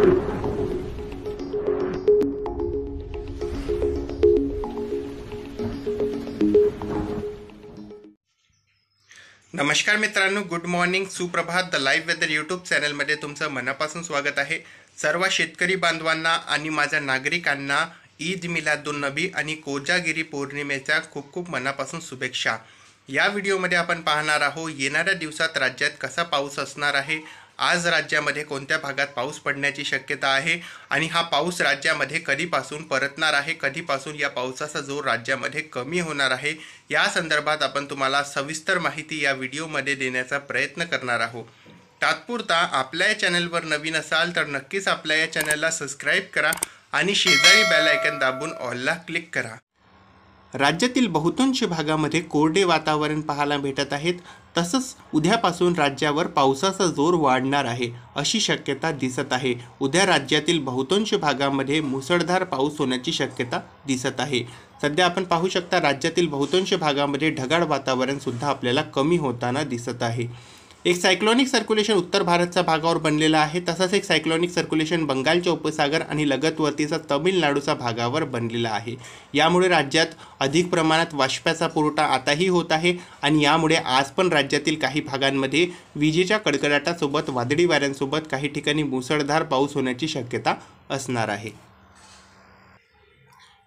नमस्कार मित्रांनो, good morning, सुप्रभात. द लाईव्ह वेदर यूट्यूब चॅनलमध्ये तुमचं मनापासून स्वागत आहे. सर्व शेतकरी बांधवांना आणि माझ्या नागरिकांना ईद मिलादुन नबी आणि कोजागिरी पौर्णिमेच्या खूप खूप मनापासून शुभेच्छा. या व्हिडिओमध्ये आपण पाहणार आहोत येणाऱ्या दिवसात राज्यात कसा पाऊस असणार आहे, आज राज्यामध्ये कोणत्या भागात पाऊस पडण्याची शक्यता आहे आणि हा पाऊस राज्यामध्ये कधीपासून परतणार आहे, कधीपासून या पावसाचा जोर राज्यामध्ये कमी होणार आहे, या संदर्भात आपण तुम्हाला सविस्तर माहिती या व्हिडिओमध्ये देण्याचा प्रयत्न करणार आहोत. तात्पुरता आपल्या या चॅनलवर नवीन असाल तर नक्कीच आपल्या या चॅनलला सबस्क्राईब करा आणि शेजारी बेल आयकॉन दाबून ऑलला क्लिक करा. राज्यातील बहुतांश भागामध्ये कोरडे वातावरण पाहायला भेटत आहेत. तसंच उद्यापासून राज्यावर पावसाचा जोर वाढणार आहे अशी शक्यता दिसत आहे. उद्या राज्यातील बहुतांश भागामध्ये मुसळधार पाऊस होण्याची शक्यता दिसत आहे. सध्या आपण पाहू शकता राज्यातील बहुतांश भागामध्ये ढगाळ वातावरण सुद्धा आपल्याला कमी होताना दिसत आहे. एक सायक्लॉनिक सर्क्युलेशन उत्तर भारतच्या भागावर बनलेला आहे. तसंच एक सायक्लॉनिक सर्क्युलेशन बंगालच्या उपसागर आणि लगतवर्तीचा तमिळनाडूच्या भागावर बनलेला आहे. यामुळे राज्यात अधिक प्रमाणात वाष्पाचा पुरवठा आताही होत आहे आणि यामुळे आज पण राज्यातील काही भागांमध्ये विजेच्या कडकडाटासोबत वादळी वाऱ्यांसोबत काही ठिकाणी मुसळधार पाऊस होण्याची शक्यता असणार आहे.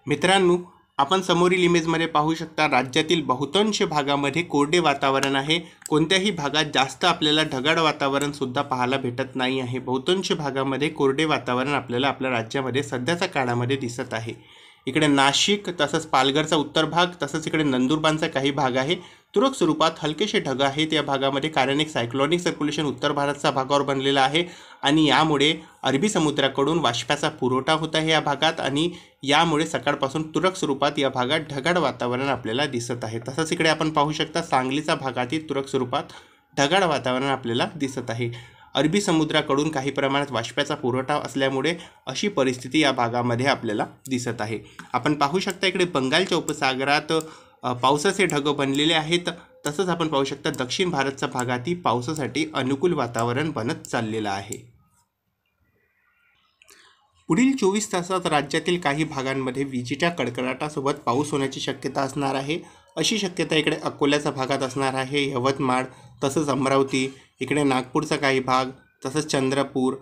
मित्रांनो, आपण समोरील इमेजमध्ये पाहू शकता राज्यातील बहुतांश भागामध्ये कोरडे वातावरण आहे. कोणत्याही भागात जास्त आपल्याला ढगाळ वातावरण सुद्धा पाहायला भेटत नाही आहे. बहुतांश भागामध्ये कोरडे वातावरण आपल्याला आपल्या राज्यामध्ये सध्याच्या काळामध्ये दिसत आहे. इकडे नाशिक, तसंच पालघरचा उत्तर भाग, तसंच इकडे नंदुरबारचा काही भाग आहे. तुरळक स्वरूपात हलकेसे ढग आहेत या भागामध्ये, कारण एक सायक्लॉनिक सर्क्युलेशन उत्तर भारतच्या भागावर बनलेला आहे आणि यामुळे अरबी समुद्राकडून वाष्पाचा पुरवठा होत आहे या भागात आणि यामुळे सकाळपासून तुरळक स्वरूपात या भागात ढगाळ वातावरण आपल्याला दिसत आहे. तसंच इकडे आपण पाहू शकता सांगलीच्या भागातील तुरळक स्वरूपात ढगाळ वातावरण आपल्याला दिसत आहे. अरबी समुद्राकडून काही प्रमाणात वाष्पाचा पुरवठा असल्यामुळे अशी परिस्थिती या भागामध्ये आपल्याला दिसत आहे. आपण पाहू शकता इकडे बंगालच्या उपसागरात पावसाचे ढग बनलेले आहेत. तसंच आपण पाहू शकता दक्षिण भारतच्या भागातही पावसासाठी अनुकूल वातावरण बनत चाललेलं आहे. पुढील 24 तासात राज्यातील काही भागांमध्ये विजेच्या कडकडाटासोबत पाऊस होण्याची शक्यता असणार आहे. अशी शक्यता इकडे अकोल्याच्या भागात असणार आहे, यवतमाळ, तसंच अमरावती, इकडे नागपूरचा काही भाग, तसंच चंद्रपूर,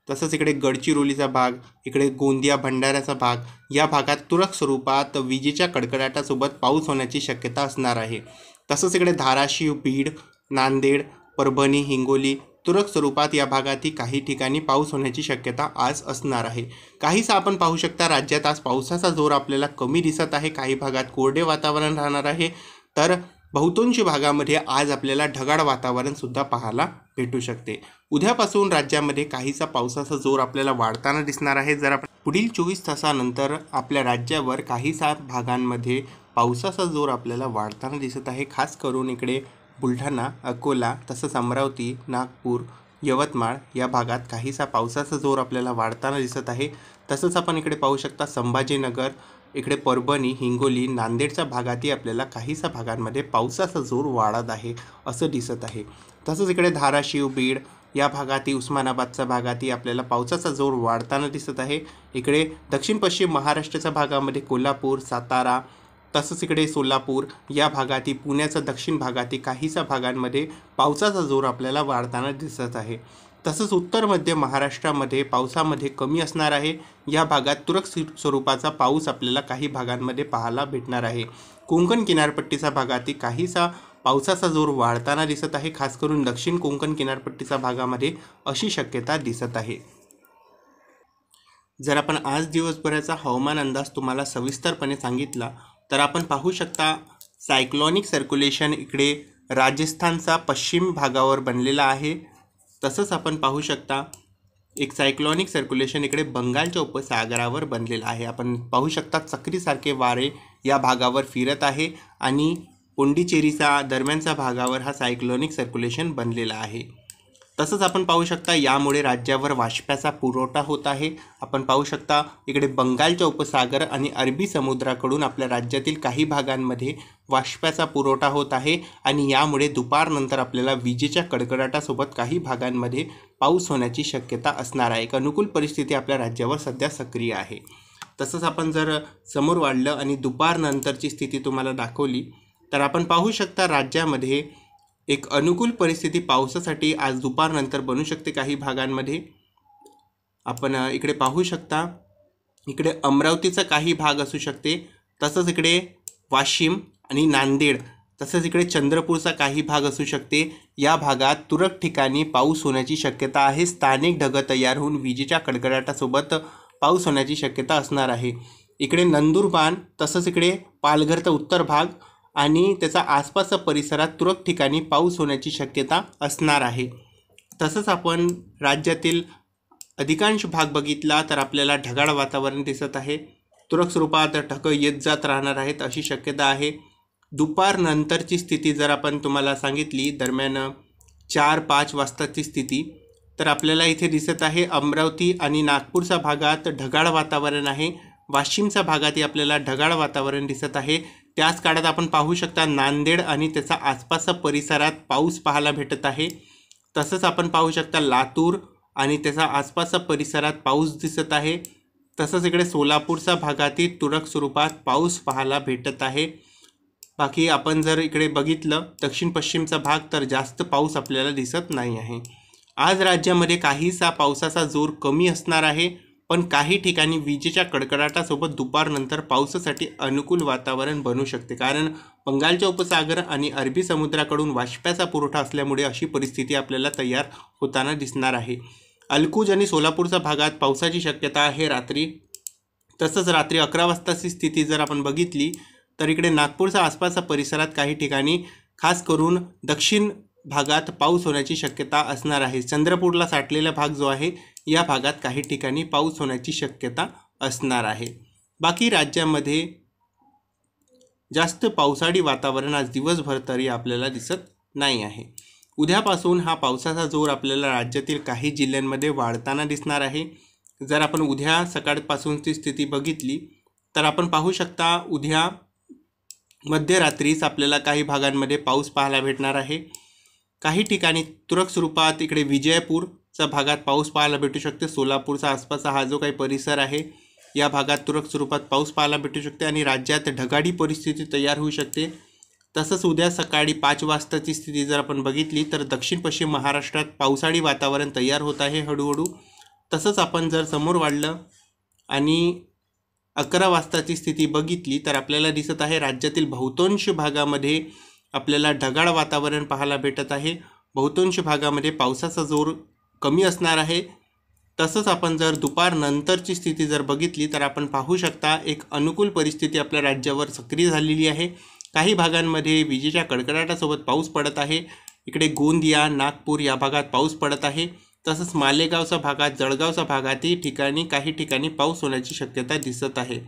तसंच इकडे गडचिरोलीचा भाग, इकडे गोंदिया भंडाऱ्याचा भाग, या भागात तुरळक स्वरूपात विजेच्या कडकडाटासोबत पाऊस होण्याची शक्यता असणार आहे. तसंच इकडे धाराशिव, बीड, नांदेड, परभणी, हिंगोली, तुरळक स्वरूपात या भागातही काही ठिकाणी पाऊस होण्याची शक्यता आज असणार आहे. काहीसा आपण पाहू शकता राज्यात आज पावसाचा जोर आपल्याला कमी दिसत आहे. काही भागात कोरडे वातावरण राहणार आहे, तर बहुतांश भागामध्ये आज आपल्याला ढगाळ वातावरण सुद्धा पाहायला भेटू शकते. उद्यापासून राज्यामध्ये काहीसा पावसाचा जोर आपल्याला वाढताना दिसणार आहे. जर आपण पुढील 24 तासानंतर आपल्या राज्यावर काहीसा भागांमध्ये पावसाचा जोर आपल्याला वाढताना दिसत आहे. खास करून इकडे बुलढाणा, अकोला, तसंच अमरावती, नागपूर, यवतमाळ या भागात काहीसा पावसाचा जोर आपल्याला वाढताना दिसत आहे. तसंच आपण इकडे पाहू शकता संभाजीनगर, इकडे परभणी, हिंगोली, नांदेडच्या भागातही आपल्याला काहीसा भागांमध्ये पावसाचा जोर वाढत आहे असं दिसत आहे. तसंच इकडे धाराशिव, बीड या भागातही, उस्मानाबादच्या भागातही आपल्याला पावसाचा जोर वाढताना दिसत आहे. इकडे दक्षिण पश्चिम महाराष्ट्राच्या भागामध्ये कोल्हापूर, सातारा, तसंच इकडे सोलापूर या भागातही, पुण्याच्या दक्षिण भागातही काहीसा भागांमध्ये पावसाचा जोर आपल्याला वाढताना दिसत आहे. तसंच उत्तर मध्य महाराष्ट्रामध्ये पावसामध्ये कमी असणार आहे. या भागात तुरळक स्वरूपाचा पाऊस आपल्याला काही भागांमध्ये पाहायला भेटणार आहे. कोकण किनारपट्टीच्या भागातही काहीसा पावसाचा जोर वाढताना दिसत आहे. खास करून दक्षिण कोकण किनारपट्टीच्या भागामध्ये अशी शक्यता दिसत आहे. जर आपण आज दिवसभराचा हवामान अंदाज तुम्हाला सविस्तरपणे सांगितला तर आपण पाहू शकता सायक्लॉनिक सर्क्युलेशन इकडे राजस्थानचा पश्चिम भागावर बनलेला आहे. तसंच आपण पाहू शकता एक सायक्लॉनिक सर्क्युलेशन इकडे बंगालच्या उपसागरावर बनलेलं आहे. आपण पाहू शकता चक्रीसारखे वारे या भागावर फिरत आहे आणि पोंडिचेरीचा दरम्यानच्या भागावर हा सायक्लॉनिक सर्क्युलेशन बनलेला आहे. तसंच आपण पाहू शकता यामुळे राज्यावर वाष्प्याचा पुरवठा होत आहे। आपण पाहू शकता इकडे बंगालच्या उपसागर आणि अरबी समुद्राकडून आपल्या राज्यातील काही भागांमध्ये वाष्प्याचा पुरवठा होत आहे आणि यामुळे दुपारनंतर आपल्याला विजेच्या कडकडाटासोबत काही भागांमध्ये पाऊस होण्याची शक्यता असणार आहे। एक अनुकूल परिस्थिती आपल्या राज्यावर सध्या सक्रिय आहे। तसंच आपण जर समोर वाढलं आणि दुपारनंतरची स्थिती तुम्हाला दाखवली तर आपण पाहू शकता राज्यामध्ये एक अनुकूल परिस्थिती पावसासाठी आज दुपारनंतर बनू शकते काही भागांमध्ये। आपण इकडे पाहू शकता इकडे अमरावतीचा काही भाग असू शकते, तसंच इकडे वाशिम आणि नांदेड, तसंच इकडे चंद्रपूरचा काही भाग असू शकते। या भागात तुरळक ठिकाणी पाऊस होण्याची शक्यता आहे। स्थानिक ढग तयार होऊन विजेच्या कडकडाटासोबत पाऊस होण्याची शक्यता असणार आहे। इकडे नंदुरबार, तसंच इकडे पालघरचा उत्तर भाग आणि त्याचा आसपासच्या परिसरात तुरळक ठिकाणी पाऊस होण्याची शक्यता असणार आहे। तसंच आपण राज्यातील अधिकांश भाग बघितला तर आपल्याला ढगाळ वातावरण दिसत आहे। तुरळक स्वरूपात ढग येत जात राहणार आहेत अशी शक्यता आहे। दुपारनंतरची स्थिती जर आपण तुम्हाला सांगितली दरम्यान 4-5 वाजताची स्थिती, तर आपल्याला इथे दिसत आहे अमरावती आणि नागपूरच्या भागात ढगाळ वातावरण आहे। वाशिमच्या भागातही आपल्याला ढगाळ वातावरण दिसत आहे। त्याच काळात आपण पाहू शकता नांदेड आणि त्याचा आसपासच्या परिसरात पाऊस पाहायला भेटत आहे। तसंच आपण पाहू शकता लातूर आणि त्याचा आसपासच्या परिसरात पाऊस दिसत आहे। तसंच इकडे सोलापूरच्या भागातील तुरळक स्वरूपात पाऊस पाहायला भेटत आहे। बाकी आपण जर इकडे बघितलं दक्षिण पश्चिमचा भाग तर जास्त पाऊस आपल्याला दिसत नाही आहे। आज राज्यामध्ये काहीसा पावसाचा जोर कमी असणार आहे, पण काही ठिकाणी विजेच्या कडकडाटासोबत दुपारनंतर पावसासाठी अनुकूल वातावरण बनू शकते, कारण बंगालच्या उपसागर आणि अरबी समुद्राकडून वाष्प्याचा पुरवठा असल्यामुळे अशी परिस्थिती आपल्याला तयार होताना दिसणार आहे। अलकुज आणि सोलापूरच्या भागात पावसाची शक्यता आहे रात्री। तसंच रात्री 11 वाजताची स्थिती जर आपण बघितली तर इकडे नागपूरच्या आसपासच्या परिसरात काही ठिकाणी खास करून दक्षिण भागात पाऊस होण्याची शक्यता असणार आहे। चंद्रपूरला साठलेला भाग जो आहे या भागात काही ठिकाणी पाऊस होण्याची शक्यता असणार आहे। बाकी राज्यामध्ये जास्त पावसाळी वातावरण आज दिवसभर तरी आपल्याला दिसत नाही आहे। उद्यापासून हा पावसाचा जोर आपल्याला राज्यातील काही जिल्ह्यांमध्ये वाढताना दिसणार आहे। जर आपण उद्या सकाळपासूनची स्थिती बघितली तर आपण पाहू शकता उद्या मध्यरात्रीच आपल्याला काही भागांमध्ये पाऊस पाहायला भेटणार आहे। काही ठिकाणी तुरळक स्वरूपात इकडे विजयपूरच्या भागात पाऊस पाहायला भेटू शकते। सोलापूरचा आसपासचा हा जो काही परिसर आहे या भागात तुरळक स्वरूपात पाऊस पाहायला भेटू शकते आणि राज्यात ढगाळी परिस्थिती तयार होऊ शकते। तसंच उद्या सकाळी 5 वाजताची स्थिती जर आपण बघितली तर दक्षिण पश्चिम महाराष्ट्रात पावसाळी वातावरण तयार होत आहे हळूहळू। तसंच आपण जर समोर वाढलं आणि 11 वाजताची स्थिती बघितली तर आपल्याला दिसत आहे राज्यातील बहुतांश भागामध्ये आपल्याला ढगाळ वातावरण पाहायला भेटत आहे। बहुतांश भागामध्ये पावसाचा जोर कमी असणार आहे। तसंच आपण जर दुपारनंतरची स्थिती जर बघितली तर आपण पाहू शकता एक अनुकूल परिस्थिती आपल्या राज्यावर सक्रिय झालेली आहे। काही भागांमध्ये विजेच्या कडकडाटासोबत पाऊस पडत आहे। इकडे गोंदिया, नागपूर या भागात पाऊस पडत आहे। तसंच मालेगावच्या भागात, जळगावच्या भागातही काही ठिकाणी पाऊस होण्याची शक्यता दिसत आहे।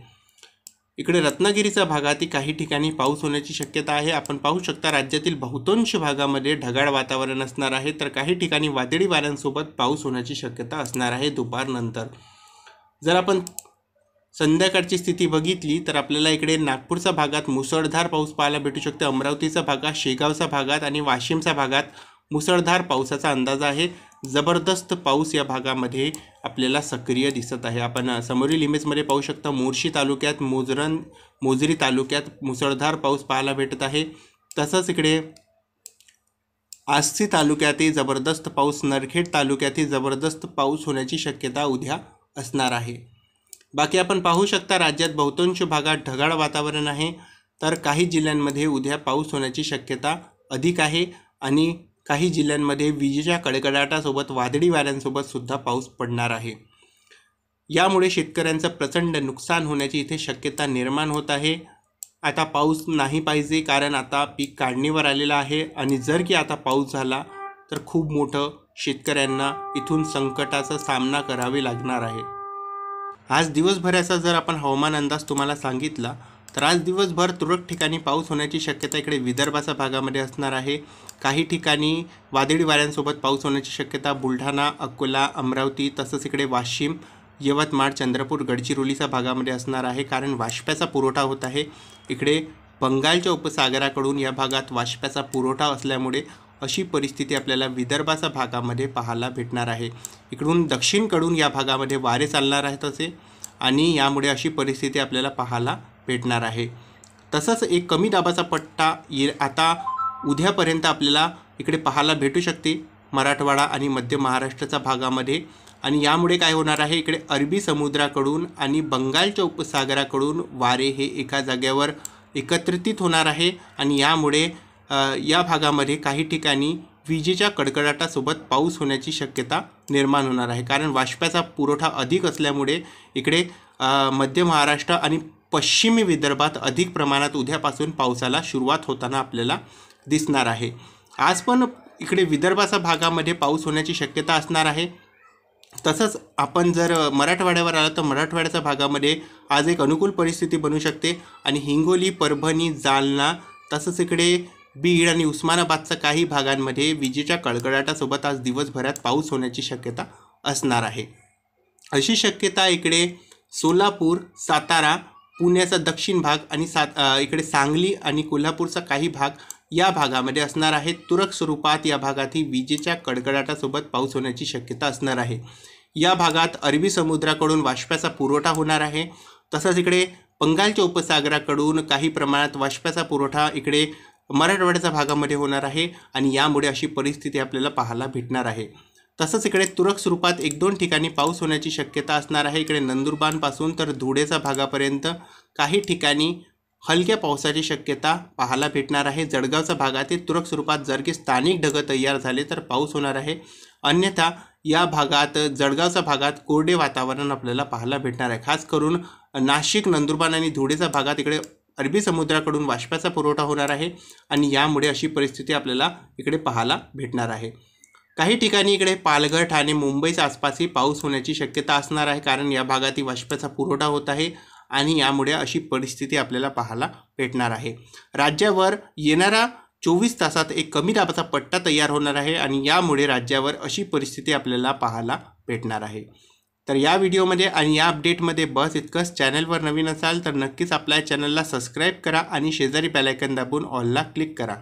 इकडे रत्नागिरीच्या भागातही काही ठिकाणी पाऊस होण्याची शक्यता आहे। आपण पाहू शकता राज्यातील बहुतांश भागामध्ये ढगाळ वातावरण असणार आहे, तर काही ठिकाणी वादळी वाऱ्यांसोबत पाऊस होण्याची शक्यता असणार आहे दुपारनंतर। जर आपण संध्याकाळची स्थिती बघितली तर आपल्याला इकडे नागपूरच्या भागात मुसळधार पाऊस पाहायला भेटू शकते। अमरावतीच्या भागात, शेगावच्या भागात आणि वाशिमच्या भागात मुसळधार पावसाचा अंदाज आहे। जबरदस्त पाऊस या भागामध्ये आपल्याला सक्रिय दिसत आहे। आपण समोरील इमेजमध्ये पाहू शकता मोर्शी तालुक्यात, मोजरी तालुक्यात मुसळधार पाऊस पाहायला भेटत आहे। तसंच इकडे आष्टी तालुक्यातही जबरदस्त पाऊस, नरखेड तालुक्यातही जबरदस्त पाऊस होण्याची शक्यता उद्या असणार आहे। बाकी आपण पाहू शकता राज्यात बहुतांश भागात ढगाळ वातावरण आहे, तर काही जिल्ह्यांमध्ये उद्या पाऊस होण्याची शक्यता अधिक आहे आणि काही जिल्ह्यांमध्ये विजेच्या कडकडाटासोबत वादळी वाऱ्यांसोबत सुद्धा पाऊस पडणार आहे। यामुळे शेतकऱ्यांचं प्रचंड नुकसान होण्याची इथे शक्यता निर्माण होत आहे। आता पाऊस नाही पाहिजे, कारण आता पीक काढणीवर आलेलं आहे आणि जर की आता पाऊस झाला तर खूप मोठं शेतकऱ्यांना इथून संकटाचा सामना करावे लागणार आहे। आज दिवसभराचा जर आपण हवामान अंदाज तुम्हाला सांगितला तर आज दिवसभर तुरळक ठिकाणी पाऊस होण्याची शक्यता इकडे विदर्भाच्या भागामध्ये असणार आहे। काही ठिकाणी वादळी वाऱ्यांसोबत पाऊस होण्याची शक्यता बुलढाणा, अकोला, अमरावती तसंच इकडे वाशिम, यवतमाळ, चंद्रपूर, गडचिरोलीच्या भागामध्ये असणार आहे, कारण वाष्प्याचा पुरवठा होत आहे। इकडे बंगालच्या उपसागराकडून या भागात वाष्प्याचा पुरवठा असल्यामुळे अशी परिस्थिती आपल्याला विदर्भाच्या भागामध्ये पाहायला भेटणार आहे। इकडून दक्षिणकडून या भागामध्ये वारे चालणार आहेत असे, आणि यामुळे अशी परिस्थिती आपल्याला पाहायला भेटणार आहे। तसंच एक कमी दाबाचा पट्टा आता उद्यापर्यंत आपल्याला इकडे पाहायला भेटू शकते मराठवाडा आणि मध्य महाराष्ट्राच्या भागामध्ये, आणि यामुळे काय होणार आहे, इकडे अरबी समुद्राकडून आणि बंगालच्या उपसागराकडून वारे हे एका जागेवर एकत्रित होणार आहे, आणि यामुळे या भागामध्ये काही ठिकाणी विजेच्या कडकडाटासोबत पाऊस होण्याची शक्यता निर्माण होणार आहे, कारण वाष्प्याचा पुरवठा अधिक असल्यामुळे इकडे मध्य महाराष्ट्र आणि पश्चिमी विदर्भात अधिक प्रमाणात उद्यापासून पावसाला सुरुवात होताना आपल्याला दिसणार आहे। आज पण इकडे विदर्भाच्या भागामध्ये पाऊस होण्याची शक्यता असणार आहे। तसंच आपण जर मराठवाड्यावर आला तर मराठवाड्याच्या भागामध्ये आज एक अनुकूल परिस्थिती बनू शकते, आणि हिंगोली, परभणी, जालना तसंच इकडे बीड आणि उस्मानाबादच्या काही भागांमध्ये विजेच्या कडकडाटासोबत आज दिवसभरात पाऊस होण्याची शक्यता असणार आहे। अशी शक्यता इकडे सोलापूर, सातारा, पुण्याचा दक्षिण भाग आणि इकडे सांगली आणि कोल्हापूरचा काही भाग या भागामध्ये असणार आहे। तुरळक स्वरूपात या भागातही विजेच्या कडकडाटासोबत पाऊस होण्याची शक्यता असणार आहे। या भागात अरबी समुद्राकडून वाष्प्याचा पुरवठा होणार आहे, तसंच इकडे बंगालच्या उपसागराकडून काही प्रमाणात वाष्प्याचा पुरवठा इकडे मराठवाड्याच्या भागामध्ये होणार आहे, आणि यामुळे अशी परिस्थिती आपल्याला पाहायला भेटणार आहे। तसंच इकडे तुरळक स्वरूपात 1-2 ठिकाणी पाऊस होण्याची शक्यता असणार आहे। इकडे नंदुरबारपासून तर धुळेच्या भागापर्यंत काही ठिकाणी हलक्या पावसाची शक्यता पाहायला भेटणार आहे। जळगावच्या भागातील तुरळक स्वरूपात जर की स्थानिक ढग तयार झाले तर पाऊस होणार आहे, अन्यथा या भागात जळगावच्या भागात कोरडे वातावरण आपल्याला पाहायला भेटणार आहे। खास करून नाशिक, नंदुरबार आणि धुळेच्या भागात इकडे अरबी समुद्राकडून वाष्प्याचा पुरवठा होणार आहे, आणि यामुळे अशी परिस्थिती आपल्याला इकडे पाहायला भेटणार आहे। काही ठिकाणी इकडे पालघर, ठाणे, मुंबईच्या आसपासही पाऊस होण्याची शक्यता असणार आहे, कारण या भागातही वाष्प्याचा पुरवठा होत आहे, आणि यामुळे अशी परिस्थिती आपल्याला पाहायला भेटणार आहे। राज्यावर येणाऱ्या 24 तासात एक कमी दाबाचा पट्टा तयार होणार आहे, आणि यामुळे राज्यावर अशी परिस्थिती आपल्याला पाहायला भेटणार आहे। तर या व्हिडिओमध्ये आणि या अपडेटमध्ये बस इतकंच। चॅनलवर नवीन असाल तर नक्कीच आपल्या चॅनलला सबस्क्राईब करा आणि शेजारी बेल आयकॉन दाबून ऑलला क्लिक करा।